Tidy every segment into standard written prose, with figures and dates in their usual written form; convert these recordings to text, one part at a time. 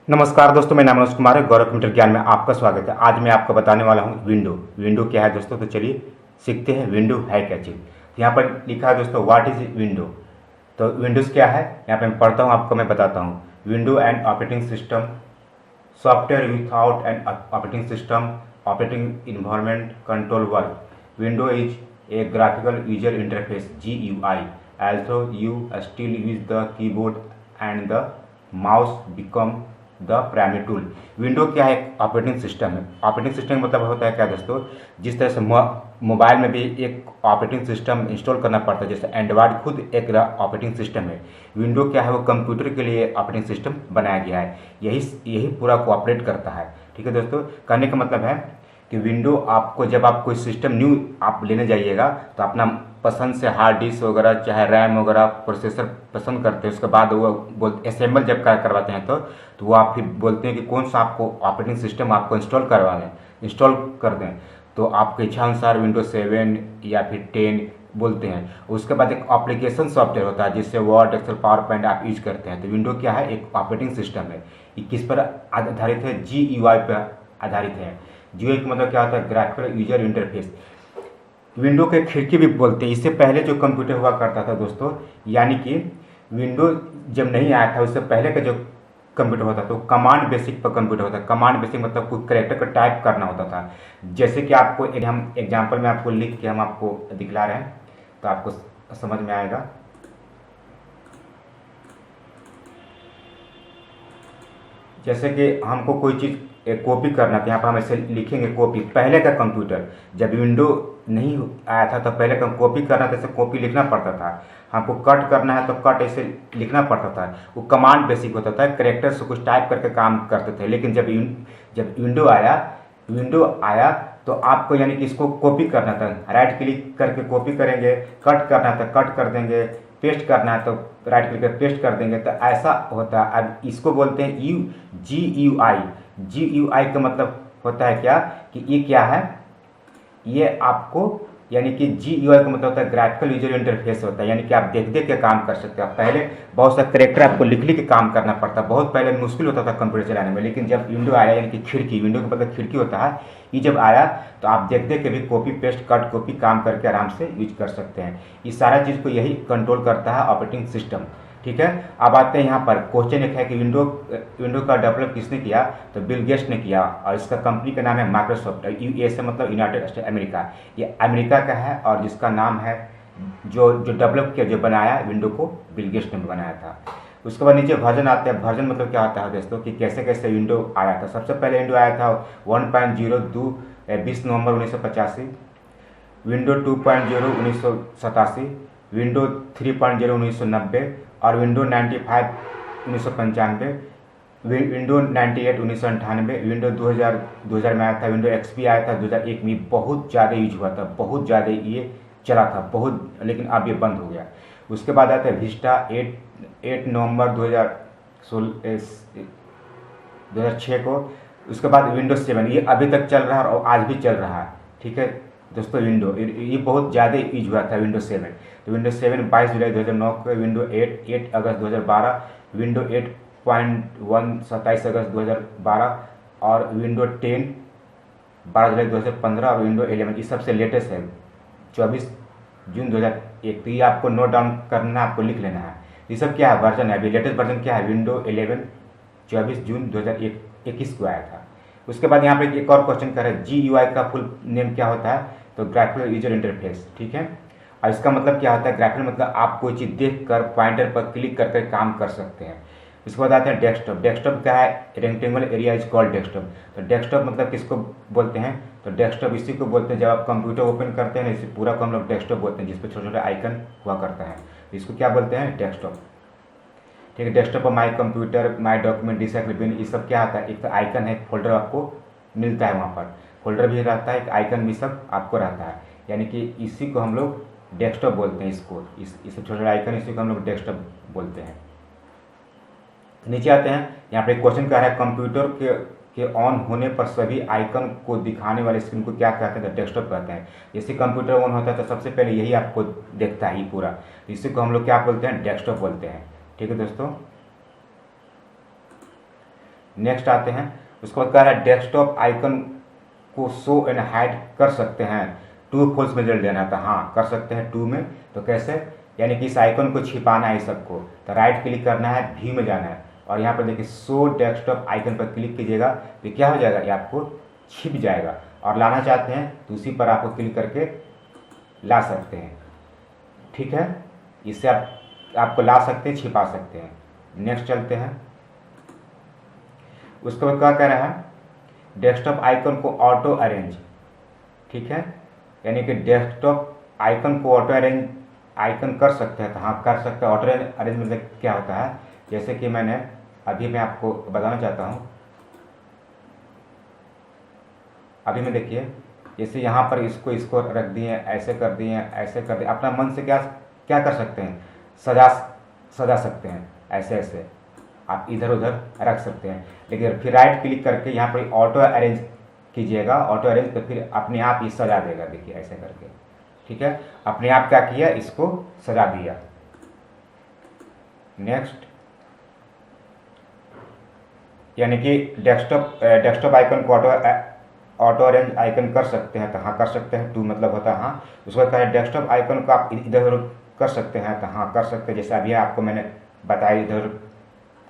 नमस्कार दोस्तों, मेरा नाम मनोज कुमार है। गौरव कंप्यूटर ज्ञान में आपका स्वागत है। आज मैं आपको बताने वाला हूं विंडो क्या है दोस्तों। तो चलिए सीखते हैं विंडो है क्या चीज़। तो यहाँ पर लिखा है दोस्तों, व्हाट इज विंडो। तो विंडोज़ क्या है, यहाँ पे मैं पढ़ता हूँ, आपको मैं बताता हूँ। Window and operating system, software without an operating system, operating environment control work. Window is a graphical user interface GUI, although you still use the keyboard and the mouse become the primary tool. Window क्या है, एक operating system है। Operating system का मतलब होता है क्या दोस्तों, जिस तरह से मोबाइल में भी एक ऑपरेटिंग सिस्टम इंस्टॉल करना पड़ता है, जैसे एंड्रॉयड खुद एक ऑपरेटिंग सिस्टम है। विंडो क्या है, वो कंप्यूटर के लिए ऑपरेटिंग सिस्टम बनाया गया है। यही पूरा कोऑपरेट करता है। ठीक है दोस्तों, कहने का मतलब है कि विंडो आपको, जब आप कोई सिस्टम न्यू आप लेने जाइएगा तो अपना पसंद से हार्ड डिस्क वगैरह चाहे रैम वगैरह प्रोसेसर पसंद करते हैं। उसके बाद वो असेंबल जब करवाते हैं तो वो आप फिर बोलते हैं कि कौन सा आपको ऑपरेटिंग सिस्टम आपको इंस्टॉल कर दें। तो आपके इच्छा अनुसार विंडोज 7 या फिर 10 बोलते हैं। उसके बाद एक एप्लीकेशन सॉफ्टवेयर होता है जिससे वर्ड एक्सेल पावर पॉइंट आप यूज करते हैं। तो विंडो क्या है, एक ऑपरेटिंग सिस्टम है। ये किस पर आधारित है, GUI पर आधारित है। GUI का मतलब क्या होता है, ग्राफिकल यूजर इंटरफेस। विंडो के खिड़की भी बोलते हैं। इससे पहले जो कंप्यूटर हुआ करता था दोस्तों, यानी कि विंडो जब नहीं आया था उससे पहले का जो कंप्यूटर होता तो कमांड बेसिक पर कंप्यूटर होता है। कमांड बेसिक मतलब कोई कैरेक्टर को टाइप करना होता था। जैसे कि आपको हम एग्जांपल में आपको लिख के हम आपको दिखला रहे हैं तो आपको समझ में आएगा। जैसे कि हमको कोई चीज़ कॉपी करना था, यहाँ पर हम ऐसे लिखेंगे कॉपी। पहले का कंप्यूटर जब विंडो नहीं आया था तो पहले का कॉपी करना था, ऐसे कॉपी लिखना पड़ता था। हमको कट करना है तो कट ऐसे लिखना पड़ता था। वो कमांड बेसिक होता था, कैरेक्टर से कुछ टाइप करके काम करते थे। लेकिन जब विंडो आया तो आपको यानी कि इसको कॉपी करना था। राइट क्लिक करके कॉपी करेंगे, कट करना था कट कर देंगे, पेस्ट करना है तो राइट क्लिक कर पेस्ट कर देंगे। तो ऐसा होता है। अब इसको बोलते हैं GUI। GUI का मतलब होता है क्या कि ये क्या है, ये आपको यानी कि GUI का मतलब होता है ग्राफिकल यूजर इंटरफेस होता है। यानी कि आप देख के काम कर सकते हैं। पहले बहुत सा करेक्टर आपको लिख के काम करना पड़ता, बहुत पहले मुश्किल होता था कंप्यूटर चलाने में। लेकिन जब विंडो आया, यानी कि खिड़की, विंडो का मतलब खिड़की होता है, ये जब आया तो आप देख के भी कॉपी पेस्ट कट कॉपी काम करके आराम से यूज कर सकते हैं। ये सारा चीज़ को यही कंट्रोल करता है ऑपरेटिंग सिस्टम। ठीक है, अब आते हैं यहाँ पर क्वेश्चन एक है कि विंडो का डेवलप किसने किया, तो बिल गेट्स ने किया। और इसका कंपनी का नाम है माइक्रोसॉफ्ट। USA मतलब यूनाइटेड स्टेट अमेरिका। ये अमेरिका का है और जिसका नाम है जो डेवलप किया, जो बनाया विंडो को, बिल गेट्स ने बनाया था। उसके बाद नीचे वर्जन आते हैं। वर्जन मतलब क्या होता है दोस्तों कि कैसे कैसे विंडो आया था। सबसे पहले विंडो आया था 1.0 20 नवंबर 1985, विंडो 2.0 1987, विंडो 3.0 1990 और विंडो 95 1995, विंडो 98 1998, विंडो 2000 में आया था। विंडो XP आया था 2001 में। बहुत ज़्यादा यूज हुआ था, बहुत ज़्यादा ये चला था बहुत, लेकिन अब ये बंद हो गया। उसके बाद आता है विस्टा 8 नवंबर 2006 को। उसके बाद विंडो 7, ये अभी तक चल रहा है और आज भी चल रहा है। ठीक है दोस्तों, विंडो ये बहुत ज़्यादा यूज हुआ था विंडो 7। तो विंडो 7 22 जुलाई 2009 को, विंडो 8 अगस्त 2012, विंडो 8.1 27 अगस्त 2012 और विंडो 10 12 जुलाई 2015 और विंडो 11 ये सबसे लेटेस्ट है 24 जून 2001। तो ये आपको नोट डाउन करना, आपको लिख लेना है। ये सब क्या है, वर्जन है। अभी लेटेस्ट वर्जन क्या है, विंडो 11 24 जून 2021 को आया था। उसके बाद यहाँ पे एक और क्वेश्चन कर रहा है, GUI का फुल नेम क्या होता है, तो ग्राफिकल यूजर इंटरफेस। ठीक है, और इसका मतलब क्या होता है, ग्राफिकल मतलब आप कोई चीज़ देख कर पॉइंटर पर क्लिक करके काम कर सकते हैं। इसके बाद आते हैं डेस्कटॉप। डेस्कटॉप क्या है, rectangular area is called desktop. तो डेस्कटॉप मतलब किसको बोलते हैं, तो डेस्कटॉप इसी को बोलते हैं जब आप कंप्यूटर ओपन करते हैं, इसी पूरा को हम लोग डेस्कटॉप बोलते हैं, जिस पर छोटे छोटे आइकन हुआ करता है। तो इसको क्या बोलते हैं, डेस्कटॉप। ठीक है, डेस्कटॉप पर माई कंप्यूटर, माई डॉक्यूमेंट, डिसाइक्लिबिन, ये सब क्या होता है, एक तो आइकन है, फोल्डर आपको मिलता है, वहाँ पर फोल्डर भी रहता है, एक आइकन भी सब आपको रहता है। यानी कि इसी को हम लोग डेस्कटॉप बोलते हैं। इसको इस छोटे छोटे आइकन, इसी को हम लोग डेस्कटॉप बोलते हैं। नीचे आते हैं, यहाँ पे क्वेश्चन क्या है, कंप्यूटर के ऑन होने पर सभी आइकन को दिखाने वाले स्क्रीन को क्या कहते हैं, तो डेस्कटॉप कहते हैं। जैसे कंप्यूटर ऑन होता है तो सबसे पहले यही आपको देखता है, ये पूरा, इसी को हम लोग क्या बोलते हैं, डेस्कटॉप बोलते हैं। ठीक है दोस्तों, नेक्स्ट आते हैं, उसके बाद कह रहा है डेस्कटॉप आइकन को शो एंड हाइड कर सकते हैं, ट्रू फॉल्स में रिजल्ट देना है। तो हाँ कर सकते हैं ट्रू में। तो कैसे, यानी कि इस आइकन को छिपाना है सबको, तो राइट क्लिक करना है, व्यू में जाना है और यहाँ पर देखिए शो डेस्कटॉप आइकन पर क्लिक कीजिएगा तो क्या हो जाएगा, ये आपको छिप जाएगा। और लाना चाहते हैं तो उसी पर आपको क्लिक करके ला सकते हैं। ठीक है, इससे आपको ला सकते हैं, छिपा सकते हैं। नेक्स्ट चलते हैं, उसके बाद क्या कह रहा है, डेस्कटॉप आइकन को ऑटो अरेंज। ठीक है, यानी कि डेस्कटॉप आइकन को ऑटो अरेंज आइकन कर सकते हैं। तो हाँ कर सकते हैं। ऑटो अरेंज मतलब क्या होता है, जैसे कि मैं आपको बताना चाहता हूँ। अभी में देखिए, जैसे यहाँ पर इसको रख दिए, ऐसे कर दिए, ऐसे कर दिए, अपना मन से क्या क्या कर सकते हैं, सजा सकते हैं, ऐसे ऐसे आप इधर उधर रख सकते हैं। लेकिन फिर राइट क्लिक करके यहाँ पर ऑटो अरेंज कीजिएगा, ऑटो अरेंज, तो फिर अपने आप ये सजा देगा। देखिए ऐसे करके, ठीक है, अपने आप क्या किया, इसको सजा दिया। नेक्स्ट, यानी कि डेस्कटॉप आइकन को ऑटो अरेंज आइकन कर सकते हैं। तो हाँ कर सकते हैं, टू मतलब होता है हाँ। उसके बाद डेस्कटॉप आइकन को आप इधर उधर कर सकते हैं। तो हाँ कर सकते हैं, जैसे अभी आपको मैंने बताया इधर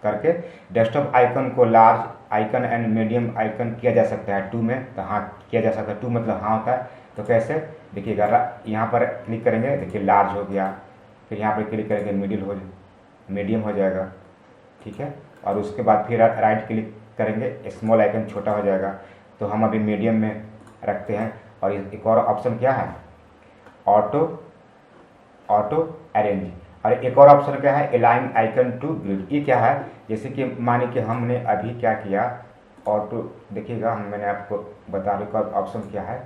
करके। डेस्कटॉप आइकन को large icon and medium icon किया जा सकता है टू में। तो हाँ किया जा सकता है, टू मतलब हाँ होता है। तो कैसे देखिएगा, यहाँ पर क्लिक करेंगे, देखिए लार्ज हो गया, फिर यहाँ पर क्लिक करेंगे मीडियम हो जाएगा। ठीक है, और उसके बाद फिर राइट क्लिक करेंगे, स्मॉल आइकन छोटा हो जाएगा। तो हम अभी मीडियम में रखते हैं। और एक और ऑप्शन क्या है, ऑटो अरेंज। और एक और ऑप्शन क्या है, अलाइन आइकन टू ग्रिड। ये क्या है, जैसे कि माने कि हमने अभी क्या किया, ऑटो देखिएगा, मैंने आपको बता दूँ ऑप्शन क्या है।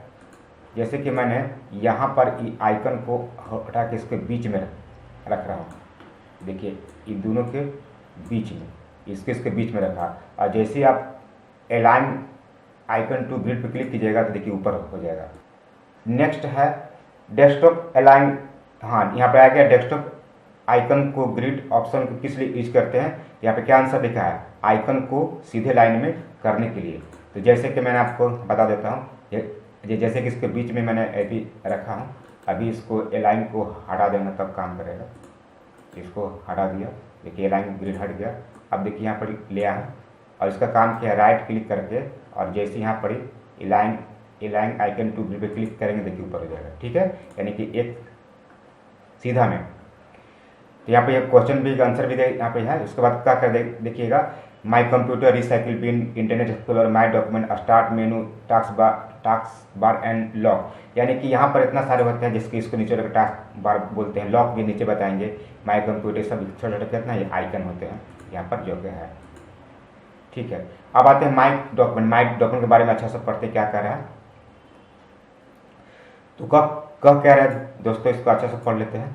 जैसे कि मैंने यहाँ पर आइकन को हटा के इसके बीच में रख रहा हूँ। देखिए ये दोनों के बीच में, इसके बीच में रखा। और जैसे आप अलाइन आइकन टू ग्रिड पे क्लिक कीजिएगा तो देखिए ऊपर हो जाएगा। नेक्स्ट है डेस्कटॉप अलाइन। हाँ यहाँ पे आ गया, डेस्कटॉप आइकन को ग्रिड ऑप्शन को किस लिए यूज करते हैं। यहाँ पे क्या आंसर लिखा है, आइकन को सीधे लाइन में करने के लिए। तो जैसे कि मैंने आपको बता देता हूँ, जैसे कि इसके बीच में मैंने अभी रखा हूँ, अभी इसको अलाइन को हटा देना तब काम करेगा। इसको हटा दिया, देखिए अलाइन ग्रिड हट गया। अब देखिए यहाँ पर ले आया और इसका काम क्या है, राइट क्लिक करके और जैसे यहाँ पर अलाइन आइकन टू ग्रिड पे क्लिक करेंगे, देखिए ऊपर हो जाएगा। ठीक है, यानी कि एक सीधा में। तो यहाँ पे एक क्वेश्चन भी आंसर भी यहाँ पे है। उसके बाद क्या कर देखिएगा, my computer recycle pin internet explorer my document start menu task bar and lock. यानी कि यहाँ पर इतना सारे होते हैं जिसके इसको नीचे टास्क बार बोलते हैं, लॉक भी नीचे बताएंगे, माई कंप्यूटर सब छोटे छोटे कितना ये आइकन होते हैं यहाँ पर जो कि है। ठीक है, अब आते हैं माई डॉक्यूमेंट के बारे में अच्छा से पढ़ते क्या कह रहा है। तो कह रहा है दोस्तों, इसको अच्छा से पढ़ लेते हैं।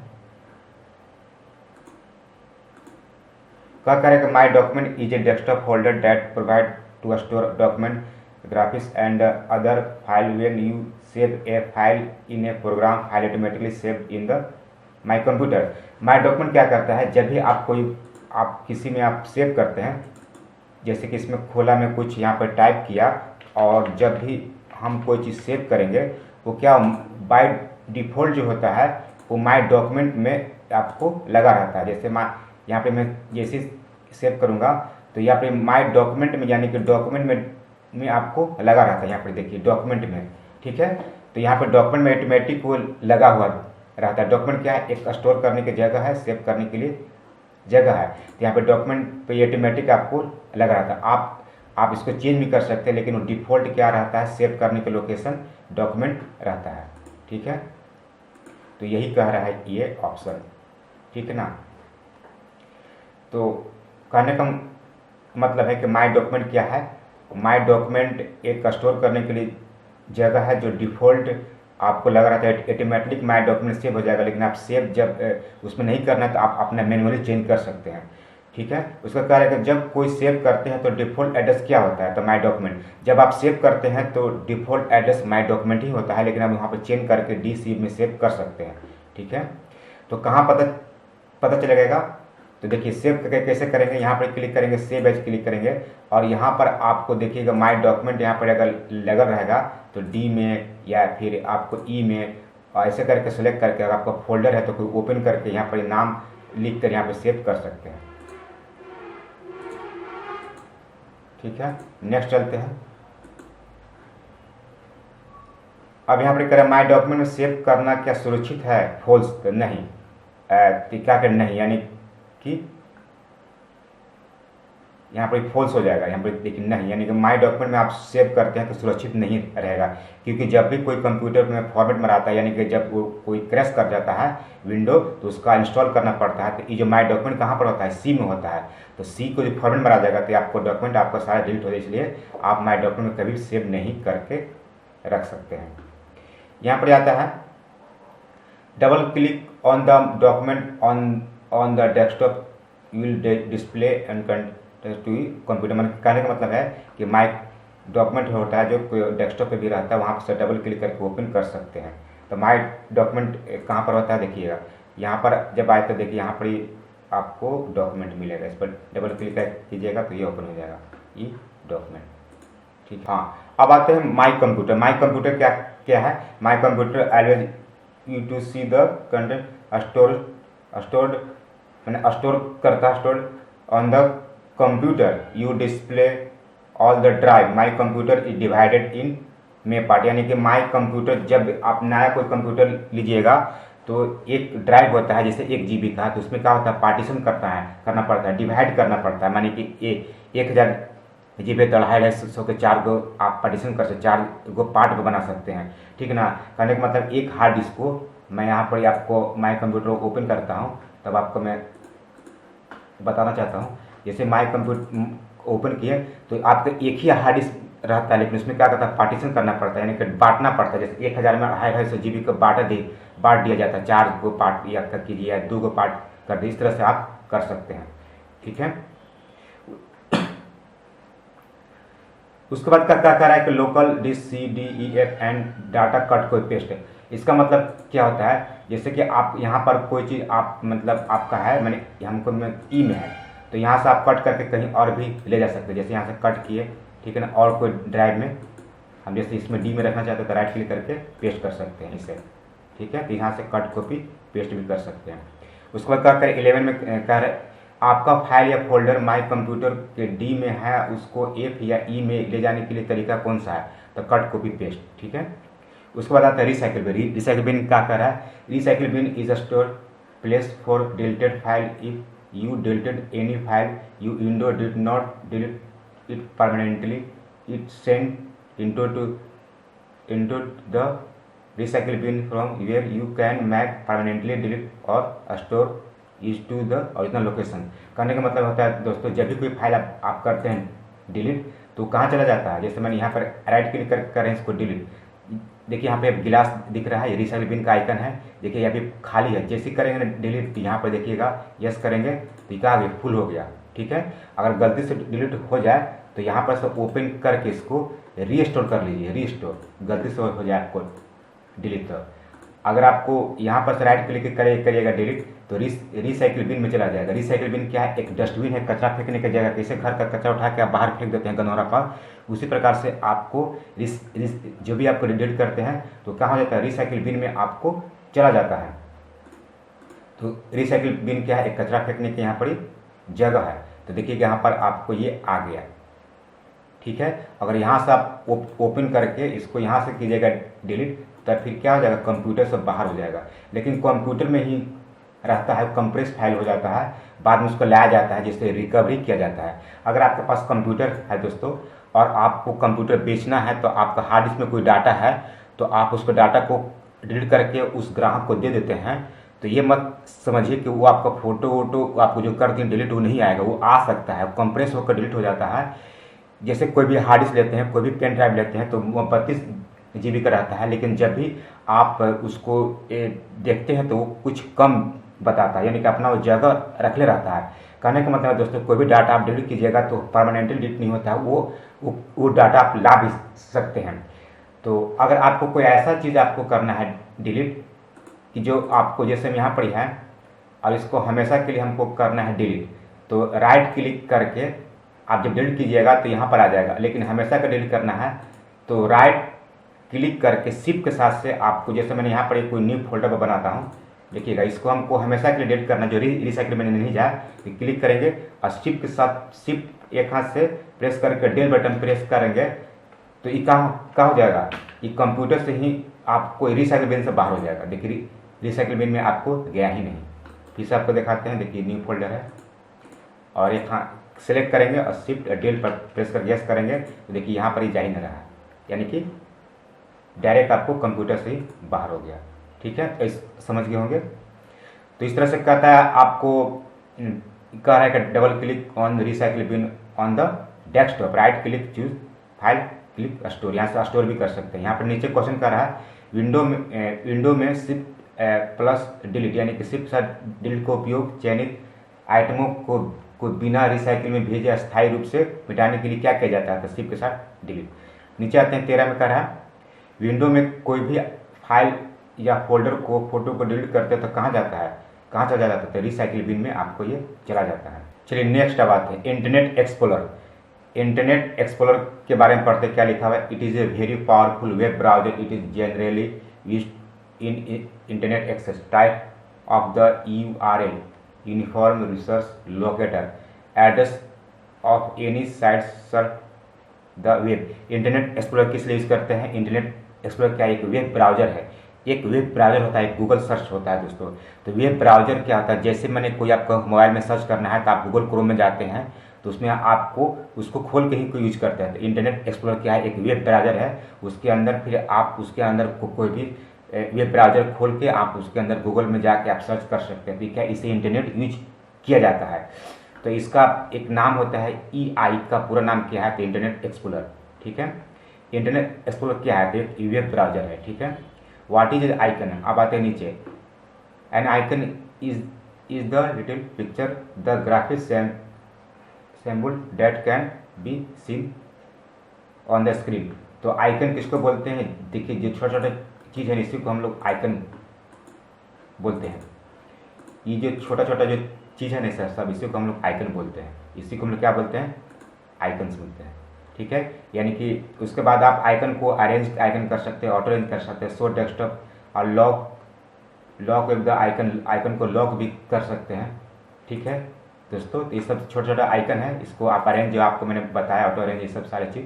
क्या करेगा, my document is a desktop folder that provide to store document graphics and other file when you save a file in a program file automatically save in the my computer. My document क्या करता है, जब भी आप किसी में आप save करते हैं, जैसे कि इसमें खोला में कुछ यहाँ पर टाइप किया, और जब भी हम कोई चीज़ सेव करेंगे वो क्या बाय डिफ़ॉल्ट जो होता है वो माई डॉक्यूमेंट में आपको लगा रहता है। जैसे यहाँ पे मैं जैसे सेव करूँगा तो यहाँ पे माई डॉक्यूमेंट में, यानी कि डॉक्यूमेंट में आपको लगा रहता है। यहाँ पे देखिए डॉक्यूमेंट में, ठीक है, तो यहाँ पे डॉक्यूमेंट में ऑटोमेटिक वो लगा हुआ रहता है। डॉक्यूमेंट क्या है, एक स्टोर करने की जगह है, सेव करने के लिए जगह है। तो यहाँ पे डॉक्यूमेंट पे ऑटोमेटिक आपको लगा रहता है। आप इसको चेंज भी कर सकते हैं, लेकिन वो डिफ़ॉल्ट क्या रहता है, सेव करने के लोकेशन डॉक्यूमेंट रहता है। ठीक है, तो यही कह रहा है ये ऑप्शन, ठीक है ना। तो कहने का मतलब है कि माई डॉक्यूमेंट क्या है, माई डॉक्यूमेंट एक स्टोर करने के लिए जगह है जो डिफ़ॉल्ट आपको लग रहा था ऑटोमेटिक माई डॉक्यूमेंट सेव हो जाएगा। लेकिन आप सेव जब उसमें नहीं करना है तो आप अपना मैनुअली चेंज कर सकते हैं। ठीक है, उसका क्या है कि जब कोई सेव करते हैं तो डिफ़ॉल्ट एड्रेस क्या होता है, तो माई डॉक्यूमेंट। जब आप सेव करते हैं तो डिफ़ॉल्ट एड्रेस माई डॉक्यूमेंट ही होता है, लेकिन आप वहाँ पर चेंज करके DC में सेव कर सकते हैं। ठीक है, तो कहाँ पता चलेगा, तो देखिए सेव कैसे करेंगे, यहाँ पर क्लिक करेंगे, सेव एज क्लिक करेंगे और यहाँ पर आपको देखिएगा माई डॉक्यूमेंट यहाँ पर अगर लगल रहेगा तो डी में या फिर आपको ई में ऐसे करके सेलेक्ट करके, अगर आपका फोल्डर है तो कोई ओपन करके यहाँ पर नाम लिख कर यहाँ पर सेव कर सकते हैं। ठीक है, नेक्स्ट चलते हैं। अब यहाँ पर करें माई डॉक्यूमेंट में सेव करना क्या सुरक्षित है, फॉल्स नहीं, क्या कर नहीं, यानी कि यहाँ पर फॉल्स हो जाएगा। यहाँ पर देखिए नहीं, यानी कि माई डॉक्यूमेंट में आप सेव करते हैं तो सुरक्षित नहीं रहेगा, क्योंकि जब भी कोई कंप्यूटर में फॉर्मेट में आता है, यानी कि जब वो कोई क्रैश कर जाता है विंडो तो उसका इंस्टॉल करना पड़ता है। तो ये जो माई डॉक्यूमेंट कहाँ पर होता है, सी में होता है। तो सी को जो फॉर्मेट में आ जाएगा तो आपको डॉक्यूमेंट आपका सारा डिलीट हो जाए, इसलिए आप माई डॉक्यूमेंट में कभी सेव नहीं करके रख सकते हैं। यहाँ पर आता है double click on the document on the desktop you will display and to computer. मतलब कहने का मतलब है कि माई डॉक्यूमेंट होता है जो डेस्कटॉप पे भी रहता है, वहाँ से डबल क्लिक करके ओपन कर सकते हैं। तो माई डॉक्यूमेंट कहाँ पर होता है देखिएगा, यहाँ पर जब आए तो देखिए यहाँ पर ही आपको डॉक्यूमेंट मिलेगा, इस पर डबल क्लिक कीजिएगा तो ये ओपन हो जाएगा ये डॉक्यूमेंट। ठीक, हाँ अब आते हैं माई कंप्यूटर। माई कंप्यूटर क्या है, my computer always you to see the content stored मैंने स्टोर करता है, stored on the computer you display all the drive. My computer is divided in में पार्ट, यानी कि माई कंप्यूटर जब आप नया कोई कंप्यूटर लीजिएगा तो एक ड्राइव होता है जैसे 1 GB का, तो उसमें क्या होता है पार्टीशन करना पड़ता है, डिवाइड करना पड़ता है। मानी कि 1000 GB तो 250 के 4 गो आप पार्टीशन कर सकते, 4 गो पार्ट को बना सकते हैं। ठीक है ना, कहने का मतलब एक हार्ड डिस्क को मैं यहाँ पर आपको माई कंप्यूटर को ओपन करता हूँ तब आपको मैं बताना चाहता हूँ। जैसे माई कंप्यूटर ओपन किए तो आपका एक ही हार्ड डिस्क रहता है, लेकिन उसमें क्या करता है पार्टीशन करना पड़ता है, यानी कि बांटना पड़ता है। जैसे 1000 में 250 GB को बांट दिया जाता है, 4 गो पार्ट या कर कीजिए या 2 गो पार्ट कर दिए, इस तरह से आप कर सकते हैं। ठीक है, उसके बाद क्या कह रहा है कि local disk CDEF and data cut कोई पेस्ट है। इसका मतलब क्या होता है, जैसे कि आप यहाँ पर कोई चीज़ आप मतलब आपका है मैंने हमको ई में है तो यहाँ से आप कट करके कहीं और भी ले जा सकते हैं। जैसे यहाँ से कट किए, ठीक है ना, और कोई ड्राइव में हम जैसे इसमें डी में रखना चाहते हैं तो राइट क्लिक करके पेस्ट कर सकते हैं इसे। ठीक है, तो यहाँ से कट कॉपी पेस्ट भी कर सकते हैं। उसके बाद क्या करें 11 में कह रहे आपका फाइल या फोल्डर माई कंप्यूटर के डी में है, उसको F या E में ले जाने के लिए तरीका कौन सा है, तो कट कॉपी पेस्ट। ठीक है, उसके बाद आता है रिसाइकिल बिन। रिसाइकिल बिन क्या कर रहा है, recycle bin is a store place for deleted file. If you deleted any file you window did not delete it permanently, it send into the recycle bin from where you can make permanently delete or store is to the original location। कहने का मतलब होता है दोस्तों, जब भी कोई file आप करते हैं डिलीट तो कहाँ चला जाता है। जैसे मैंने यहाँ पर राइट क्लिक कर रहे हैं इसको डिलीट, देखिए यहाँ पे गिलास दिख रहा है, रिसाइकिल बिन का आइकन है, देखिए यहाँ पे खाली है। जैसे करेंगे ना डिलीट तो यहाँ पर देखिएगा यस करेंगे तो क्या हो गया, फुल हो गया। ठीक है, अगर गलती से डिलीट हो जाए तो यहाँ पर से ओपन करके इसको रीस्टोर कर लीजिए, रीस्टोर गलती से हो जाए आपको डिलीट। तो अगर आपको यहाँ पर से राइट क्लिक करिएगा डिलीट तो रिसाइकिल बिन में चला जाएगा। रिसाइकिल बिन क्या है, एक डस्टबिन है कचरा फेंकने की जगह, कैसे घर का कचरा उठा के आप बाहर फेंक देते हैं गनौरा पर, उसी प्रकार से आपको जो भी आपको डिलीट करते हैं तो क्या हो जाता है रिसाइकिल बिन में आपको चला जाता है। तो रिसाइकिल बिन क्या है, एक कचरा फेंकने की यहाँ पर जगह है। तो देखिए यहाँ पर आपको ये आ गया। ठीक है, अगर यहाँ से आप ओपन करके इसको यहाँ से कीजिएगा डिलीट तब फिर क्या हो जाएगा, कंप्यूटर से बाहर हो जाएगा। लेकिन कंप्यूटर में ही रहता है, कंप्रेस फाइल हो जाता है, बाद में उसको लाया जाता है जिससे रिकवरी किया जाता है। अगर आपके पास कंप्यूटर है दोस्तों और आपको कंप्यूटर बेचना है तो आपका हार्ड डिस्क में कोई डाटा है तो आप उसको डाटा को डिलीट करके उस ग्राहक को दे देते हैं, तो ये मत समझिए कि वो आपका फोटो वोटो आपको जो कर दिए डिलीट वो नहीं आएगा, वो आ सकता है, कंप्रेस होकर डिलीट हो जाता है। जैसे कोई भी हार्ड डिस्क लेते हैं, कोई भी पेन ड्राइव लेते हैं तो वो 32 GB का रहता है, लेकिन जब भी आप उसको देखते हैं तो वो कुछ कम बताता है, यानी कि अपना वो जगह रखले रहता है। कहने का मतलब दोस्तों कोई भी डाटा आप डिलीट कीजिएगा तो परमानेंटली डिलीट नहीं होता है, वो डाटा आप ला भी सकते हैं। तो अगर आपको कोई ऐसा चीज़ आपको करना है डिलीट कि जो आपको जैसे यहाँ पर है और इसको हमेशा के लिए हमको करना है डिलीट। तो राइट क्लिक करके आप जब डिलीट कीजिएगा तो यहाँ पर आ जाएगा, लेकिन हमेशा का डिलीट करना है तो राइट क्लिक करके शिफ्ट के साथ से आपको, जैसे मैंने यहाँ पर एक कोई न्यू फोल्डर बनाता हूँ, देखिएगा इसको हमको हमेशा के लिए डिलीट करना, जो रिसाइकिल में नहीं जाए तो क्लिक करेंगे और शिफ्ट के साथ शिफ्ट एक हाथ से प्रेस करके डेल बटन प्रेस करेंगे तो ये कहाँ हो जाएगा, ये कंप्यूटर से ही आपको रिसाइकिल बिन से बाहर हो जाएगा। देखिए रिसाइकिल बिन में आपको गया ही नहीं। फिर से आपको दिखाते हैं, देखिए न्यू फोल्डर है और एक सेलेक्ट करेंगे और शिफ्ट डेल पर प्रेस कर यस करेंगे तो देखिए यहाँ पर ही जा ही नहीं रहा, यानी कि डायरेक्ट आपको कंप्यूटर से ही बाहर हो गया। ठीक है, तो समझ गए होंगे। तो इस तरह से कहता है आपको, कह रहा है कि double click on recycle been on the desktop, right click choose file click store, यहाँ से स्टोर भी कर सकते हैं। यहाँ पर नीचे क्वेश्चन कर रहा है विंडो में शिफ्ट प्लस डिलीट, यानी कि शिफ्ट डिलीट का उपयोग चयनित आइटमों को बिना रिसाइकिल में भेजे अस्थायी रूप से मिटाने के लिए क्या किया जाता है, तो शिफ्ट के साथ डिलीट। नीचे आते हैं 13 में कह रहा है विंडो में कोई भी फाइल या फोल्डर को फोटो को डिलीट करते हैं तो कहाँ जाता है, कहाँ चला जाता है, तो रिसाइकिल बिन में आपको ये चला जाता है। चलिए नेक्स्ट बात है इंटरनेट एक्सप्लोरर। इंटरनेट एक्सप्लोरर के बारे में पढ़ते क्या लिखा हुआ है, it is a very powerful web browser, it is generally used in internet access type of the URL uniform resource locator address of any site search the web. Internet explorer किस लिए यूज़ करते हैं, internet explorer क्या एक web browser है, एक web browser होता है, एक गूगल सर्च होता है दोस्तों। तो वेब ब्राउजर क्या होता है, जैसे मैंने कोई आपको मोबाइल में सर्च करना है तो आप गूगल क्रोम में जाते हैं तो उसमें आपको उसको खोल के ही कोई यूज करते हैं। तो इंटरनेट एक्सप्लोरर क्या है, एक वेब ब्राउजर है, उसके अंदर फिर आप उसके अंदर कोई भी वेब ब्राउजर खोल के आप उसके अंदर गूगल में जाके आप सर्च कर सकते हैं। तो क्या इसे इंटरनेट यूज किया जाता है। तो इसका एक नाम होता है EI, का पूरा नाम क्या है, तो इंटरनेट एक्सप्लोरर। ठीक है, इंटरनेट एक्सप्लोरर क्या है, तो एक वेब ब्राउजर है। ठीक है, व्हाट इज आइकन, अब आते हैं नीचे। N icon is the little picture the graphics symbol that can be seen on the screen. तो आइकन किसको बोलते हैं, देखिए जो छोटा छोटा चीज़ है इसी को हम लोग आइकन बोलते हैं। ये जो छोटा छोटा जो चीज़ है ना सर, सब इसी को हम लोग आइकन बोलते हैं, इसी को हम लोग क्या बोलते हैं, आइकन्स बोलते हैं। ठीक है, यानी कि उसके बाद आप आइकन को अरेंज आइकन कर सकते हैं, ऑटो अरेंज कर सकते हैं, शो डेस्कटॉप और लॉक विद द आइकन को लॉक भी कर सकते हैं। ठीक है दोस्तों, तो ये सब छोटा छोटा आइकन है, इसको आप अरेंज, जो आपको मैंने बताया ऑटो अरेंज, ये सब सारी चीज़,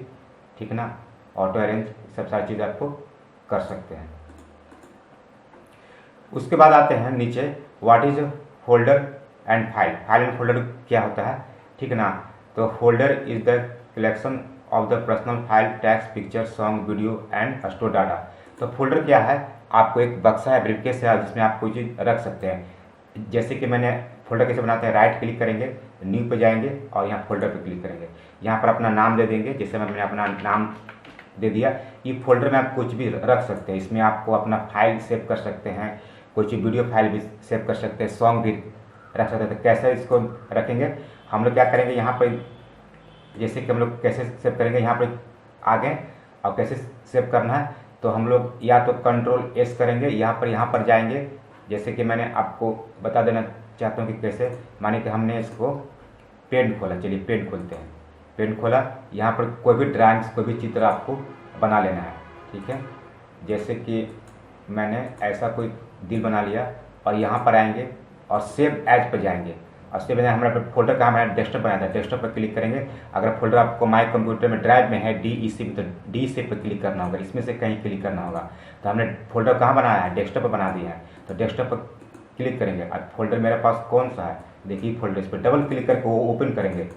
ठीक ना, ऑटो अरेंज सब सारी चीज़ आपको कर सकते हैं। उसके बाद आते हैं नीचे, what is folder and file. File and folder क्या होता है, ठीक ना। तो folder is the collection of the personal file, text, picture, song, video and store data. तो फोल्डर क्या है, आपको एक बक्सा है, ब्रीफकेस है, जिसमें आप कोई चीज़ रख सकते हैं। जैसे कि मैंने फोल्डर कैसे बनाते हैं, राइट क्लिक करेंगे, न्यू पे जाएंगे और यहाँ फोल्डर पे क्लिक करेंगे, यहाँ पर अपना नाम दे देंगे, जैसे मैंने अपना नाम दे दिया। ये फोल्डर में आप कुछ भी रख सकते हैं, इसमें आपको अपना फाइल सेव कर सकते हैं, कुछ वीडियो फाइल भी सेव कर सकते हैं, सॉन्ग भी रख सकते हैं। तो कैसे इसको रखेंगे, हम लोग क्या करेंगे, यहाँ पर जैसे कि हम लोग कैसे सेव करेंगे, यहाँ पर आ गए और कैसे सेव करना है, तो हम लोग या तो Ctrl+S करेंगे, यहाँ पर जाएंगे। जैसे कि मैंने आपको बता देना चाहता हूँ कि कैसे, माने कि हमने इसको पेंट खोला, चलिए पेंट खोलते हैं, पेंट खोला, यहाँ पर कोई भी ड्राइंग्स, कोई भी चित्र आपको बना लेना है। ठीक है, जैसे कि मैंने ऐसा कोई दिल बना लिया और यहाँ पर आएंगे और सेव एज पर जाएंगे और सेव एज, हमारा फोल्डर का हमारा डेस्कटॉप बनाया था, डेस्कटॉप पर क्लिक करेंगे। अगर फोल्डर आपको माई कंप्यूटर में ड्राइव में है DEC, तो DEC पर क्लिक करना होगा, इसमें से कहीं क्लिक करना होगा। तो हमने फोल्डर कहाँ बनाया है, डेस्कटॉप पर बना दिया है, तो डेस्कटॉप पर क्लिक करेंगे। अब फोल्डर मेरे पास कौन सा है, देखिए फोल्डर, इस पर डबल क्लिक करके वो ओपन करेंगे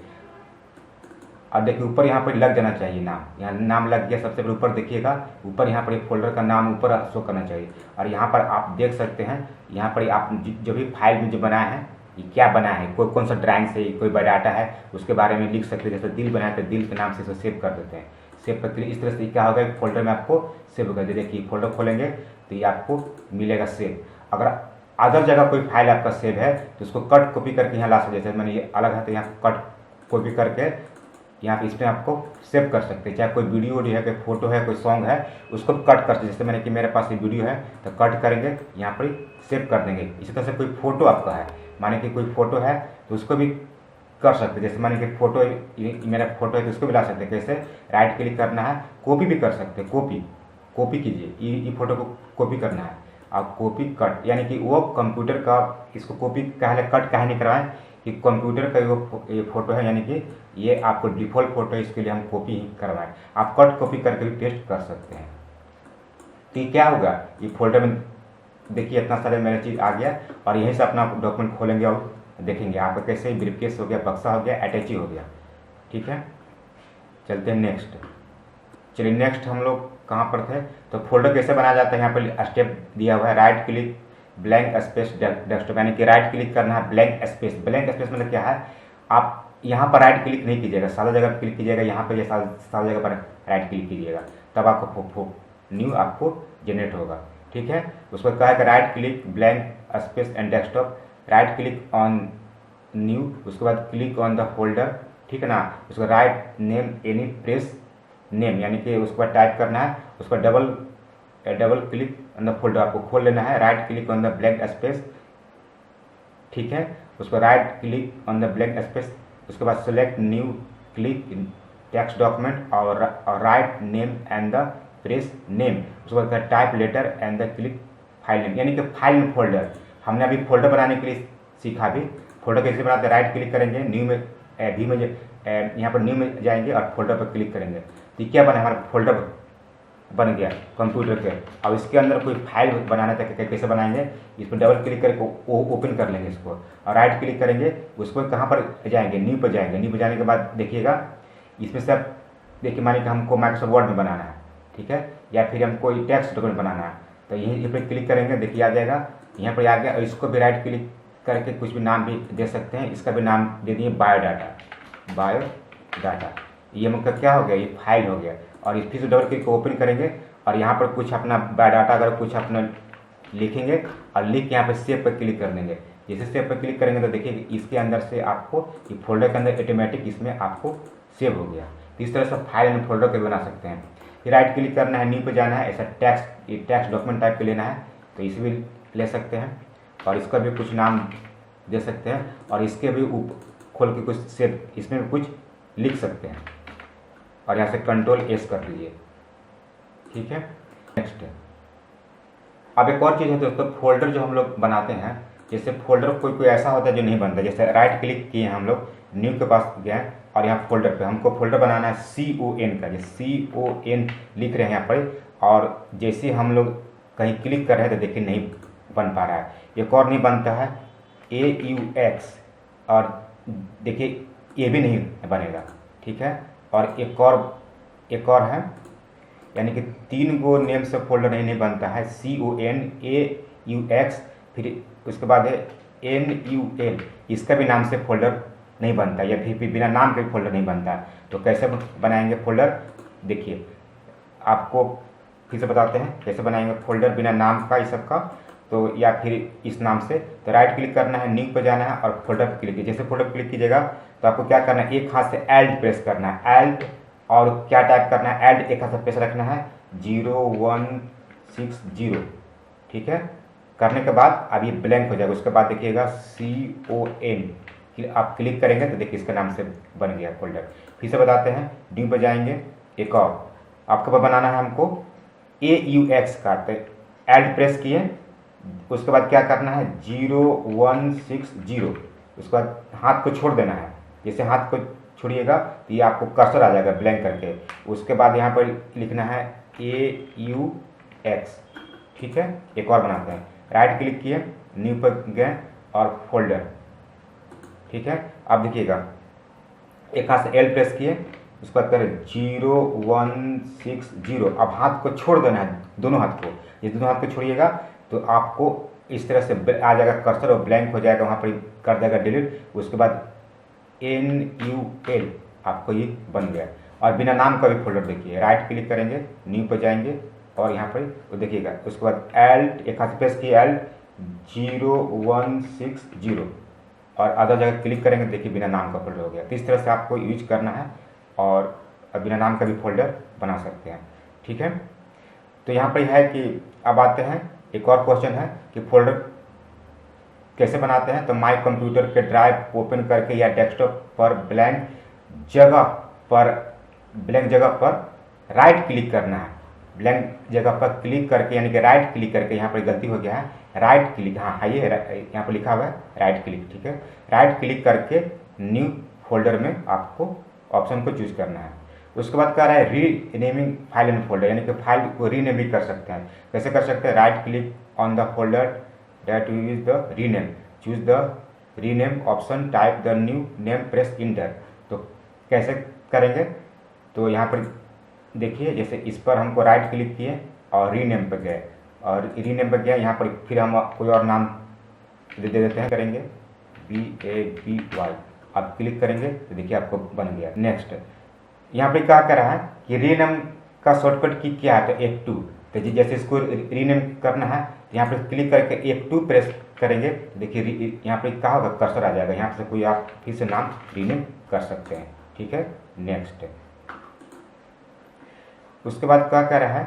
और देखिए ऊपर यहाँ पर लग जाना चाहिए नाम, यहाँ नाम लग गया। सबसे पहले ऊपर देखिएगा, ऊपर यहाँ पर एक फोल्डर का नाम ऊपर शो करना चाहिए और यहाँ पर आप देख सकते हैं, यहाँ पर आप जो भी फाइल में जो बनाया है, ये क्या बना है, कौन सा ड्राइंग से, कोई बायोडाटा है, उसके बारे में लिख सकते हैं। जैसे दिल बनाया तो दिल के नाम से इसे सेव कर देते हैं, सेव करके इस तरह से क्या होगा, एक फोल्डर में आपको सेव कर दे। देखिए फोल्डर खोलेंगे तो ये आपको मिलेगा सेव। अगर अदर जगह कोई फाइल आपका सेव है तो उसको कट कॉपी करके यहाँ ला सकते हैं। जैसे मैंने ये अलग है तो यहाँ कट कॉपी करके यहाँ पे इसमें आपको सेव कर सकते हैं, चाहे कोई वीडियो है, कोई फोटो है, कोई सॉन्ग है, उसको कट कर सकते। जैसे मैंने कि मेरे पास ये वीडियो है तो कट करेंगे, यहाँ पर सेव कर देंगे। इसी तरह से कोई फोटो आपका है, माने कि कोई फोटो है तो उसको भी कर सकते हैं। जैसे माने कि फोटो, मेरा फोटो है तो उसको भी ला सकते हैं। कैसे? राइट क्लिक करना है, कॉपी भी कर सकते हैं। कॉपी कीजिए, ये फोटो को कॉपी करना है, आप कॉपी कट, यानी कि वो कंप्यूटर का, इसको कॉपी काहे कट काहे नहीं करवाएं कि कंप्यूटर का ये फोटो है, यानी कि ये आपको डिफ़ॉल्ट फोटो है, इसके लिए हम कॉपी ही करवाएं। आप कट कॉपी करके भी पेस्ट कर सकते हैं। तो ये क्या होगा, ये फोल्डर में देखिए इतना सारे मेरा चीज़ आ गया, और यहीं से अपना डॉक्यूमेंट खोलेंगे और देखेंगे आपका कैसे ब्रीफकेस हो गया, बक्सा हो गया, अटैची हो गया। ठीक है, चलते हैं नेक्स्ट। चलिए नेक्स्ट हम लोग कहाँ पर थे, तो फोल्डर कैसे बनाया जाता है, यहाँ पर स्टेप दिया हुआ है। Right click blank space desktop, यानी कि राइट क्लिक करना है ब्लैंक स्पेस। ब्लैंक स्पेस मतलब क्या है, आप यहाँ पर राइट क्लिक नहीं कीजिएगा, सादा जगह पर क्लिक कीजिएगा, यहाँ पर सादा जगह पर राइट क्लिक कीजिएगा, तब आपको न्यू आपको जनरेट होगा। ठीक है, उसको कहा है right click blank space and desktop, right click on new, उसके बाद क्लिक ऑन द फोल्डर। ठीक है ना, उसको right name any press name, यानी कि उसके बाद टाइप करना है, उस पर double click on the folder आपको खोल लेना है, right click on the blank space. ठीक है, उस पर right click on the blank space, उसके बाद select new, click text document और right name and the press name, उसके बाद type letter and the click file name, यानी कि फाइल में फोल्डर। हमने अभी फोल्डर बनाने के लिए सीखा भी, फोल्डर कैसे बनाते हैं। राइट क्लिक करेंगे, न्यू में भी में यहाँ पर न्यू में जाएंगे और फोल्डर पर क्लिक करेंगे, तो क्या बना, हमारा फोल्डर बन गया कंप्यूटर के। अब इसके अंदर कोई फाइल बनाना था, कैसे बनाएंगे, इस पर डबल क्लिक करके ओपन कर लेंगे इसको, और राइट क्लिक करेंगे, उसको कहाँ पर जाएंगे, न्यू पर जाएंगे। न्यू पर जाने के बाद देखिएगा इसमें से आप देखिए, मानिए कि हमको माइक्रोसॉफ्ट वर्ड में बनाना है, ठीक है, या फिर हमको टेक्स्ट डॉक्यूमेंट बनाना है, तो यहीं पर क्लिक करेंगे, देखिए आ जाएगा, यहाँ पर आ गया। और इसको भी राइट क्लिक करके कुछ भी नाम भी दे सकते हैं, इसका भी नाम दे दिए बायोडाटा। ये मतलब क्या हो गया, ये फाइल हो गया। और इस फिर से डबल क्लिक ओपन करेंगे, और यहाँ पर कुछ अपना बायोडाटा अगर कुछ अपना लिखेंगे, और लिख के यहाँ पर सेव पर क्लिक कर देंगे। जैसे सेव पर क्लिक करेंगे तो देखिए इसके अंदर से आपको ये फोल्डर के अंदर ऑटोमेटिक इसमें आपको सेव हो गया। तो इस तरह से फाइल एंड फोल्डर को बना सकते हैं। फिर राइट क्लिक करना है, न्यू पे जाना है, ऐसा टेक्स्ट डॉक्यूमेंट टाइप पे लेना है, तो इसे भी ले सकते हैं, और इसका भी कुछ नाम दे सकते हैं, और इसके भी खोल के कुछ सेव इसमें भी कुछ लिख सकते हैं, और यहाँ से कंट्रोल एस कर दीजिए। ठीक है, नेक्स्ट अब एक और चीज़ है दोस्तों, फोल्डर जो हम लोग बनाते हैं, जैसे फोल्डर कोई ऐसा होता है जो नहीं बनता। जैसे राइट क्लिक किए हम लोग, न्यू के पास गए, और यहाँ फोल्डर पे हमको फोल्डर बनाना है CON का, जैसे CON लिख रहे हैं यहाँ पर, और जैसे हम लोग कहीं क्लिक कर रहे हैं तो देखिए नहीं बन पा रहा है। एक और नहीं बनता है AUX, और देखिए ये भी नहीं बनेगा। ठीक है, और एक और है, यानी कि 3 गो नेम से फोल्डर नहीं बनता है, CON AUX, फिर उसके बाद है NUL, इसका भी नाम से फोल्डर नहीं बनता, या फिर बिना नाम के फोल्डर नहीं बनता। तो कैसे बनाएंगे फोल्डर, देखिए आपको फिर से बताते हैं कैसे बनाएंगे फोल्डर बिना नाम का इस सब का, तो या फिर इस नाम से। तो राइट क्लिक करना है, न्यू पर जाना है, और फोल्डर पर क्लिक कीजिए। जैसे फोल्डर पर क्लिक कीजिएगा तो आपको क्या करना है, एक हाथ से एल्ट प्रेस करना है, एल्ट, और क्या टाइप करना है, एल्ट एक हाथ से प्रेस रखना है 0160। ठीक है, करने के बाद अब ये ब्लैंक हो जाएगा। उसके बाद देखिएगा CON, आप क्लिक करेंगे तो देखिए इसके नाम से बन गया फोल्डर। फिर से बताते हैं, न्यू पर जाएंगे, एक और आपको बनाना है हमको AUX का, तो एल्ट प्रेस किए, उसके बाद क्या करना है 0160, उसके बाद हाथ को छोड़ देना है। जैसे हाथ को छोड़िएगा तो ये आपको कर्सर आ जाएगा ब्लैंक करके। उसके बाद यहाँ पर लिखना है AUX। ठीक है, एक और बनाते हैं, राइट क्लिक किए, न्यू पर गए, और फोल्डर। ठीक है, अब देखिएगा एक हाथ से एल प्रेस किए, उसके बाद करें 0160। अब हाथ को छोड़ देना है, दोनों हाथ को, ये दोनों हाथ को छोड़िएगा तो आपको इस तरह से आ जाएगा कर्सर, और ब्लैंक हो जाएगा, वहाँ पर कर देगा डिलीट। उसके बाद NUL आपको ये बन गया, और बिना नाम का भी फोल्डर देखिए। राइट क्लिक करेंगे, न्यू पर जाएंगे, और यहाँ पर वो देखिएगा, उसके बाद एल्ट एक हाथ से प्रेस किए, एल्ट 0160, और अदर जगह क्लिक करेंगे, देखिए बिना नाम का फोल्डर हो गया। तो इस तरह से आपको यूज करना है और बिना नाम का भी फोल्डर बना सकते हैं। ठीक है, तो यहाँ पर है कि अब आते हैं एक और क्वेश्चन है कि फोल्डर कैसे बनाते हैं। तो माई कंप्यूटर के ड्राइव ओपन करके या डेस्कटॉप पर ब्लैंक जगह पर राइट क्लिक करना है। ब्लैंक जगह पर क्लिक करके यानी कि राइट क्लिक करके, यहाँ पर गलती हो गया है, राइट क्लिक, हाँ ये यहाँ पर लिखा हुआ है राइट क्लिक। ठीक है, राइट क्लिक करके न्यू फोल्डर में आपको ऑप्शन को चूज करना है। उसके बाद कह रहा है रीनेमिंग फाइल एंड फोल्डर, यानी कि फाइल को रीनेम भी कर सकते हैं। कैसे कर सकते हैं? Right click on the folder that you use the rename, choose the rename option, type the new name, press inter. तो कैसे करेंगे? तो यहाँ पर देखिए, जैसे इस पर हमको राइट क्लिक किए और रीनेम पर गए, और रीनेम पर गया, यहाँ पर फिर हम कोई और नाम दे देते हैं, करेंगे BABY। आप क्लिक करेंगे तो देखिए आपको बन गया। नेक्स्ट यहाँ पे क्या कर रहा है कि रीनेम का शॉर्टकट की क्या है? तो F2। तो जैसे इसको रीनेम करना है तो यहाँ पे क्लिक करके F2 प्रेस करेंगे, देखिए यहाँ पे क्या होगा, कर्सर आ जाएगा। यहाँ से कोई आप फिर से नाम रीनेम कर सकते हैं। ठीक है, नेक्स्ट उसके बाद क्या कह रहा है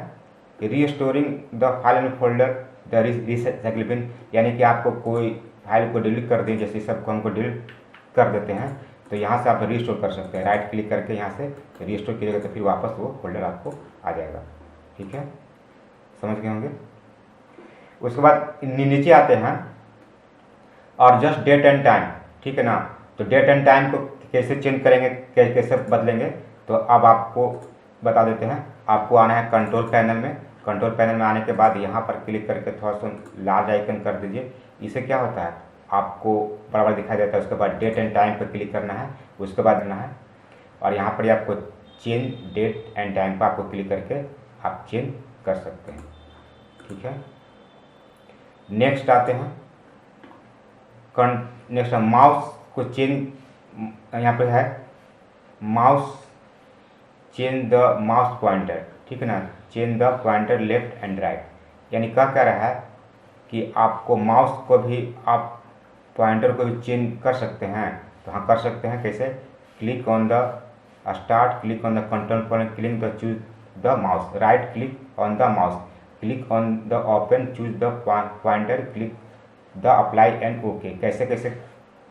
कि restoring the file and folder the recycle bin, यानी कि आपको कोई फाइल को डिलीट कर दें, जैसे सबको हमको डिलीट कर देते हैं, तो यहाँ से आप रीस्टोर कर सकते हैं। राइट क्लिक करके यहाँ से रीस्टोर कीजिएगा तो फिर वापस वो फोल्डर आपको आ जाएगा। ठीक है, समझ गए होंगे। उसके बाद नीचे आते हैं और जस्ट डेट एंड टाइम। ठीक है ना, तो डेट एंड टाइम को कैसे चेंज करेंगे, कैसे बदलेंगे, तो अब आपको बता देते हैं। आपको आना है कंट्रोल पैनल में। कंट्रोल पैनल में आने के बाद यहाँ पर क्लिक करके थोड़ा सा लार्ज आइकन कर दीजिए। इससे क्या होता है, आपको बराबर दिखाई देता है। उसके बाद डेट एंड टाइम पर क्लिक करना है, उसके बाद करना है और यहाँ पर आपको चेंज डेट एंड टाइम पर आपको क्लिक करके आप चेंज कर सकते हैं। ठीक है, नेक्स्ट आते हैं नेक्स्ट माउस को चेंज, यहाँ पे है mouse change the mouse pointer. ठीक है ना, change the pointer left and right, यानी क्या कह रहा है कि आपको माउस को भी आप पॉइंटर को भी चेंज कर सकते हैं। तो हाँ कर सकते हैं। कैसे? Click on the start, click on the control point, click the choose the mouse, right click on the mouse, click on the open, choose the pointer, click the apply and okay. कैसे कैसे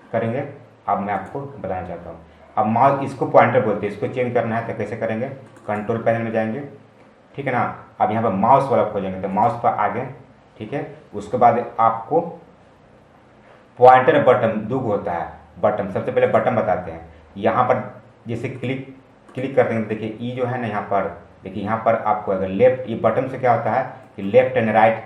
करेंगे अब मैं आपको बताना चाहता हूँ। अब माउस इसको पॉइंटर बोलते हैं, इसको चेंज करना है तो कैसे करेंगे? कंट्रोल पैनल में जाएंगे। ठीक है ना, अब यहाँ पर माउस वाला खोजेंगे तो माउस पर आ गए। ठीक है, उसके बाद आपको पॉइंटर बटन दो होता है। बटन सबसे पहले बटन बताते हैं। यहाँ पर जैसे क्लिक कर देंगे, देखिए ई जो है ना, यहाँ पर देखिए, यहाँ पर आपको अगर लेफ्ट, ये बटन से क्या होता है कि लेफ्ट एंड राइट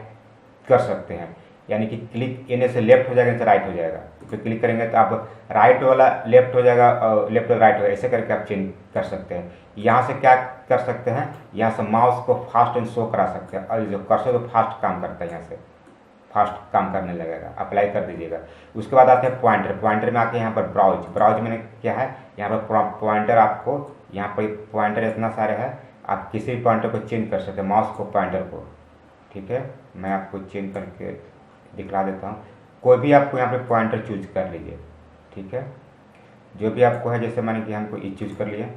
कर सकते हैं, यानी कि क्लिक इन्हें से लेफ्ट हो जाएगा, इनसे राइट हो जाएगा। तो क्लिक करेंगे तो आप राइट वाला लेफ्ट हो जाएगा और लेफ्ट वाला राइट हो जाएगा। ऐसे करके आप चेंज कर सकते हैं। यहाँ से क्या कर सकते हैं, यहाँ से माउस को फास्ट एंड शो करा सकते हैं, और जो कर्सर तो फास्ट काम करता है, यहाँ से फास्ट काम करने लगेगा। अप्लाई कर दीजिएगा। उसके बाद आते हैं पॉइंटर। पॉइंटर में आके यहाँ पर ब्राउज में क्या है, यहाँ पर पॉइंटर, आपको यहाँ पर पॉइंटर इतना सारे है, आप किसी भी पॉइंटर को चेंज कर सकते हैं, माउस को पॉइंटर को। ठीक है, मैं आपको चेंज करके दिखला देता हूँ। कोई भी आपको यहाँ पे पॉइंटर चूज कर लीजिए। ठीक है, जो भी आपको है, जैसे मैंने कि हमको ये चूज कर लिया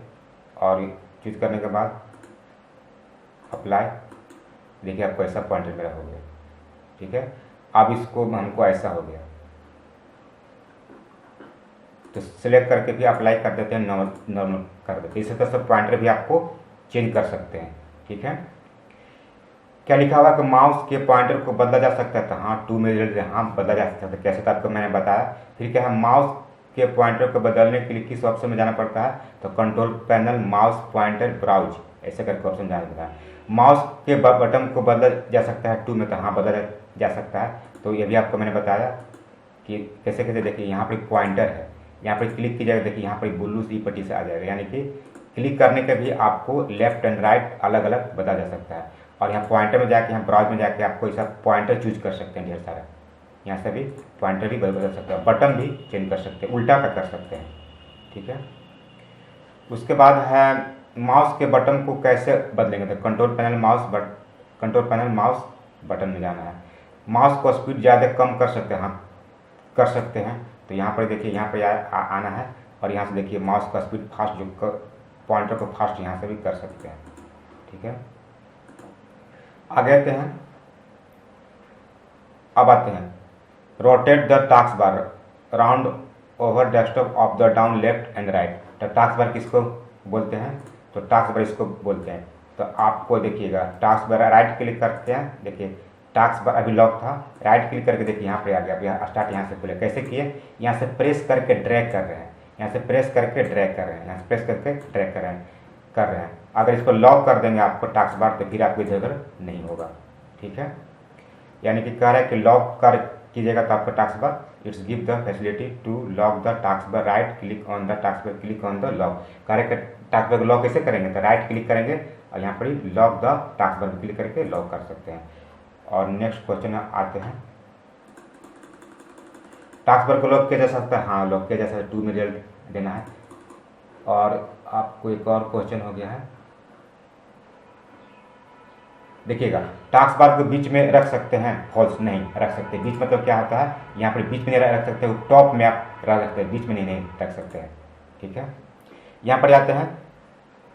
और चूज करने के बाद अप्लाई, देखिए आपको ऐसा पॉइंटर मेरा हो गया। ठीक है, अब इसको हमको ऐसा हो गया तो सिलेक्ट करके भी अप्लाई कर देते हैं, नॉर्मल कर देते हैं। इसी तरह से पॉइंटर भी आपको चेंज कर सकते हैं। ठीक है, क्या लिखा हुआ कि माउस के पॉइंटर को बदला जा सकता है, तो हाँ टू में हाँ बदला जा सकता है। कैसे तो आपको मैंने बताया। फिर क्या है, माउस के पॉइंटर को बदलने के लिए किस ऑप्शन में जाना पड़ता है, तो control panel, mouse pointer, browse, ऐसे करके ऑप्शन जाना पड़ता है। माउस के बटन को बदला जा सकता है टू में, तो हाँ बदला जा सकता है। तो ये भी आपको मैंने बताया कि कैसे कैसे। देखिए यहाँ पर पॉइंटर है, यहाँ पर क्लिक कीजिएगा, देखिए यहाँ पर ब्लू सी पट्टी से आ जाएगा, यानी कि क्लिक करने के भी आपको लेफ्ट एंड राइट अलग अलग बदला जा सकता है। और यहाँ पॉइंटर में जाके, यहाँ ब्राउज में जाके आपको ऐसा पॉइंटर चूज कर सकते हैं ढेर सारा। यहाँ से भी पॉइंटर भी बदल सकते हैं, बटन भी चेंज कर सकते हैं, उल्टा कर सकते हैं। ठीक है, उसके बाद है माउस के बटन को कैसे बदलेंगे, तो कंट्रोल पैनल माउस बटन में जाना है। माउस को स्पीड ज़्यादा कम कर सकते हैं, हाँ कर सकते हैं। तो यहाँ पर देखिए, यहाँ पर आना है और यहाँ से देखिए माउस का स्पीड फास्ट जो पॉइंटर को फास्ट यहाँ से भी कर सकते हैं। ठीक है, आगे आते हैं। अब आते हैं rotate the task bar round over desktop of the down left and right. तो टास्क बार किसको बोलते हैं? तो टास्क बार इसको बोलते हैं। तो आपको देखिएगा टास्क बार राइट क्लिक करते हैं, देखिए टास्क बार अभी लॉक था, राइट क्लिक करके देखिए यहाँ पे आ गया। अब यहाँ स्टार्ट यहाँ से खुले, कैसे किए? यहाँ से प्रेस करके ड्रैग कर रहे हैं, यहाँ से प्रेस करके ड्रैग कर रहे हैं, यहाँ से प्रेस करके ड्रैग कर रहे हैं। अगर इसको लॉक कर देंगे आपको टास्क बार, तो फिर आपको इधर उधर नहीं होगा। ठीक है, यानी कि कह रहा है कि लॉक कर कीजिएगा तो आपका task bar it's give the facility to lock the task bar, right click on the task bar, click on the lock. कह रहे हैं टास्क बार को लॉक कैसे करेंगे? तो राइट क्लिक करेंगे और यहाँ पर ही lock the task bar click करके लॉक कर सकते हैं। और नेक्स्ट क्वेश्चन आते हैं, टास्क बार को लॉक किया जा सकता है? हाँ, लॉक किया जा सकता है, 2 में रिजल्ट देना है। और आपको एक और क्वेश्चन हो गया है, देखिएगा टास्क बार को बीच में रख सकते हैं? फॉल्स, नहीं रख सकते। बीच मतलब क्या होता है? यहाँ पर बीच में नहीं रख सकते, टॉप में आप रख सकते हैं, बीच में नहीं रख सकते हैं। ठीक है, यहाँ पर जाते हैं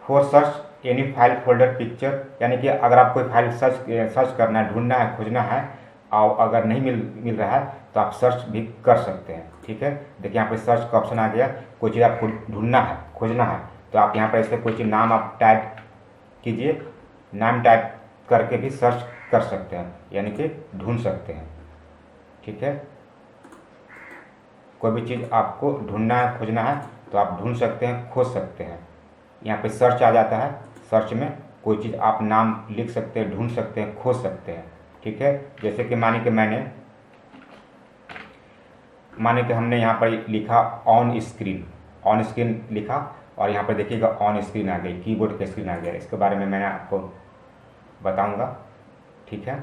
for search any file folder picture, यानी कि अगर आप कोई फाइल सर्च करना है, ढूंढना है, खोजना है और अगर नहीं मिल रहा है तो आप सर्च भी कर सकते हैं। ठीक है, देखिए यहाँ पर सर्च का ऑप्शन आ गया। कोई चीज़ आपको ढूंढना है, खोजना है, तो आप यहाँ पर इससे कोई चीज़ नाम आप टाइप कीजिए, नाम टाइप करके भी सर्च कर सकते हैं, यानी कि ढूंढ सकते हैं। ठीक है, कोई भी चीज़ आपको ढूंढना है, खोजना है तो आप ढूंढ सकते हैं, खोज सकते हैं। यहाँ पे सर्च आ जाता है, सर्च में कोई चीज़ आप नाम लिख सकते हैं, ढूंढ सकते हैं, खोज सकते हैं। ठीक है, जैसे कि माने कि हमने यहाँ पर लिखा ऑन स्क्रीन लिखा और यहाँ पर देखिएगा ऑन स्क्रीन आ गई, कीबोर्ड की स्क्रीन आ गया। इसके बारे में मैंने आपको बताऊंगा। ठीक है,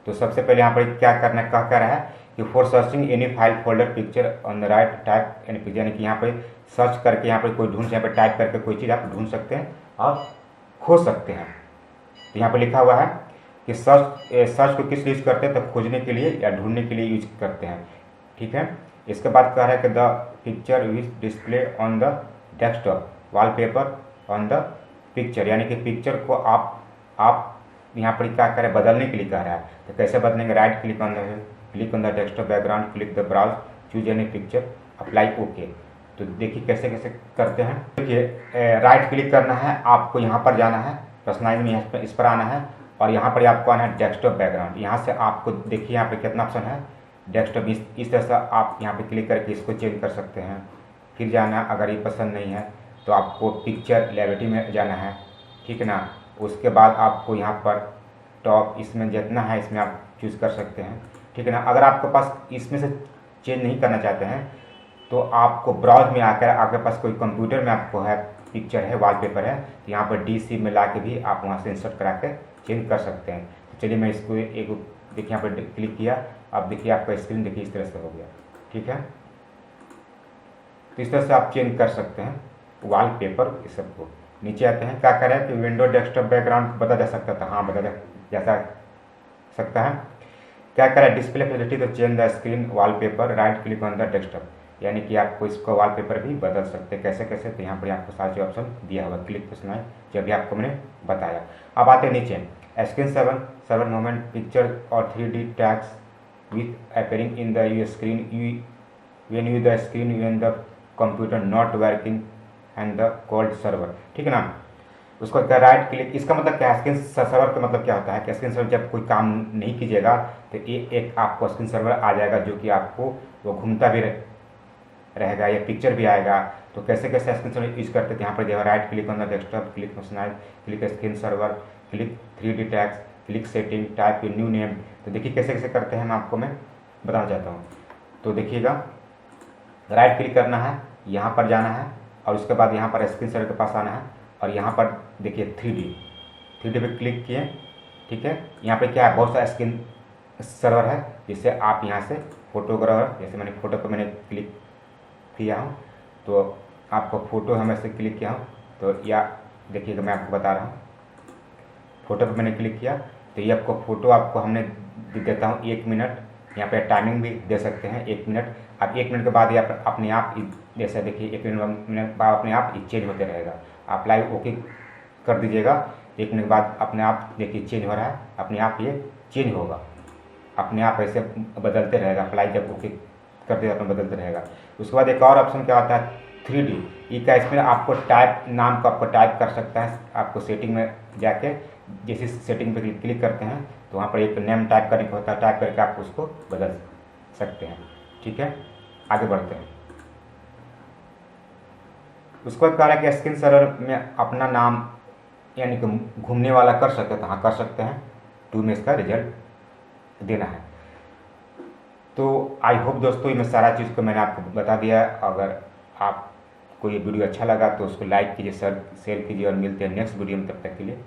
तो सबसे पहले यहाँ पर क्या करना है, कह रहा है कि for searching any file folder picture on the right type any picture, यानी कि यहाँ पर सर्च करके यहाँ पर कोई यहाँ पर टाइप करके कोई चीज़ आप ढूंढ सकते हैं और खोज सकते हैं। तो यहाँ पर लिखा हुआ है कि सर्च को किस लिए यूज करते हैं? तो खोजने के लिए या ढूंढने के लिए यूज करते हैं। ठीक है, इसके बाद कह रहा है कि the picture which display on the desktop wallpaper on the picture, यानी कि पिक्चर को आप यहाँ पर क्या करें? बदलने के लिए कह रहा है। तो कैसे बदलेंगे? Right click on the desktop background, click the browse, choose any picture, apply okay. तो देखिए कैसे कैसे करते हैं। देखिए राइट क्लिक करना है, आपको यहाँ पर जाना है, पर्सनलाइज में इस पर आना है और यहाँ पर आपको आना है डेस्कटॉप बैकग्राउंड। यहाँ से आपको देखिए यहाँ पे कितना ऑप्शन है, डेस्कटॉप। इस तरह से आप यहाँ पे क्लिक करके इसको चेंज कर सकते हैं। फिर जाना, अगर ये पसंद नहीं है तो आपको पिक्चर लेवलिटी में जाना है। ठीक है ना, उसके बाद आपको यहाँ पर टॉप इसमें जितना है इसमें आप चूज़ कर सकते हैं। ठीक है ना, अगर आपके पास इसमें से चेंज नहीं करना चाहते हैं तो आपको ब्राउज में आकर आपके पास कोई कंप्यूटर में आपको है पिक्चर है, वॉलपेपर है, तो यहाँ पर DC में ला के भी आप वहाँ से इंसर्ट करा के चेंज कर सकते हैं। तो चलिए मैं इसको एक देखिए यहाँ पर क्लिक किया, अब देखिए आपका स्क्रीन देखिए इस तरह से हो गया। ठीक है, तो इस तरह से आप चेंज कर सकते हैं वॉलपेपर इस सबको। नीचे आते हैं, क्या करें कि विंडो डेस्कटॉप बैकग्राउंड बदला जा सकता था? हाँ, बदला जा सकता है। क्या करें? डिस्प्ले फैसिलिटी तो change the screen wallpaper, right click on the desktop, यानी कि आपको इसको वॉलपेपर भी बदल सकते हैं। कैसे कैसे? तो यहाँ पर आपको सारे ऑप्शन दिया हुआ, क्लिक पे सुनाए जो भी आपको मैंने बताया। अब आते नीचे, स्क्रीन 7 मोमेंट पिक्चर और 3D tags with appearing in the your screen when the screen when the computer not working and the cold server। ठीक है ना, उसको क्या राइट क्लिक, इसका मतलब क्या है? स्क्रीन सर्वर का मतलब क्या होता है कि स्क्रीन सर्वर जब कोई काम नहीं कीजिएगा तो एक आपको स्क्रीन सर्वर आ जाएगा जो कि आपको वो घूमता भी रहेगा या पिक्चर भी आएगा। तो कैसे कैसे स्क्रीन सर्वर यूज करते थे? यहाँ पर देखो right click on the desktop, click personalise, click screen server, click 3D tags, click setting, type new name. तो देखिए कैसे कैसे करते हैं, मैं आपको बताना चाहता हूँ। तो देखिएगा राइट क्लिक करना है, यहाँ पर जाना है और उसके बाद यहाँ पर स्क्रीन सर्वर के पास आना है और यहाँ पर देखिए 3D पे क्लिक किए। ठीक है, यहाँ पे क्या है? बहुत सारा स्क्रीन सर्वर है, जिससे आप यहाँ से फोटोग्राफर, जैसे मैंने फ़ोटो पर मैंने क्लिक किया हूँ तो आपको फ़ोटो है, मैं से क्लिक किया हूँ तो या देखिएगा मैं आपको बता रहा हूँ, फ़ोटो पर मैंने क्लिक किया तो ये आपको फ़ोटो आपको हमने देता हूँ 1 मिनट यहाँ पे टाइमिंग भी दे सकते हैं 1 मिनट। अब 1 मिनट के बाद ये अपने आप जैसे देखिए 1 मिनट बाद अपने आप चेंज होते रहेगा। आप लाइव ओके कर दीजिएगा, 1 मिनट के बाद अपने आप देखिए चेंज हो रहा है, अपने आप ये चेंज होगा, अपने आप ऐसे बदलते रहेगा। अप्लाई जब ओके कर दिया अपना बदलते रहेगा। उसके बाद एक और ऑप्शन क्या होता है 3D ई का, इसमें आपको टाइप नाम को आपको टाइप कर सकता है। आपको सेटिंग में जाके जैसे सेटिंग पे क्लिक करते हैं तो वहाँ पर एक नेम टाइप करने को होता है, टाइप करके आप उसको बदल सकते हैं। ठीक है, आगे बढ़ते हैं। उसके बाद कह रहा है कि स्क्रीन सर्वर में अपना नाम यानी कि घूमने वाला कर सकते हैं, तो हाँ कर सकते हैं। 2 में इसका रिजल्ट देना है। तो आई होप दोस्तों मैं सारा चीज़ को मैंने आपको बता दिया। अगर आपको ये वीडियो अच्छा लगा तो उसको लाइक कीजिए, शेयर कीजिए और मिलते हैं नेक्स्ट वीडियो में। तब तक के लिए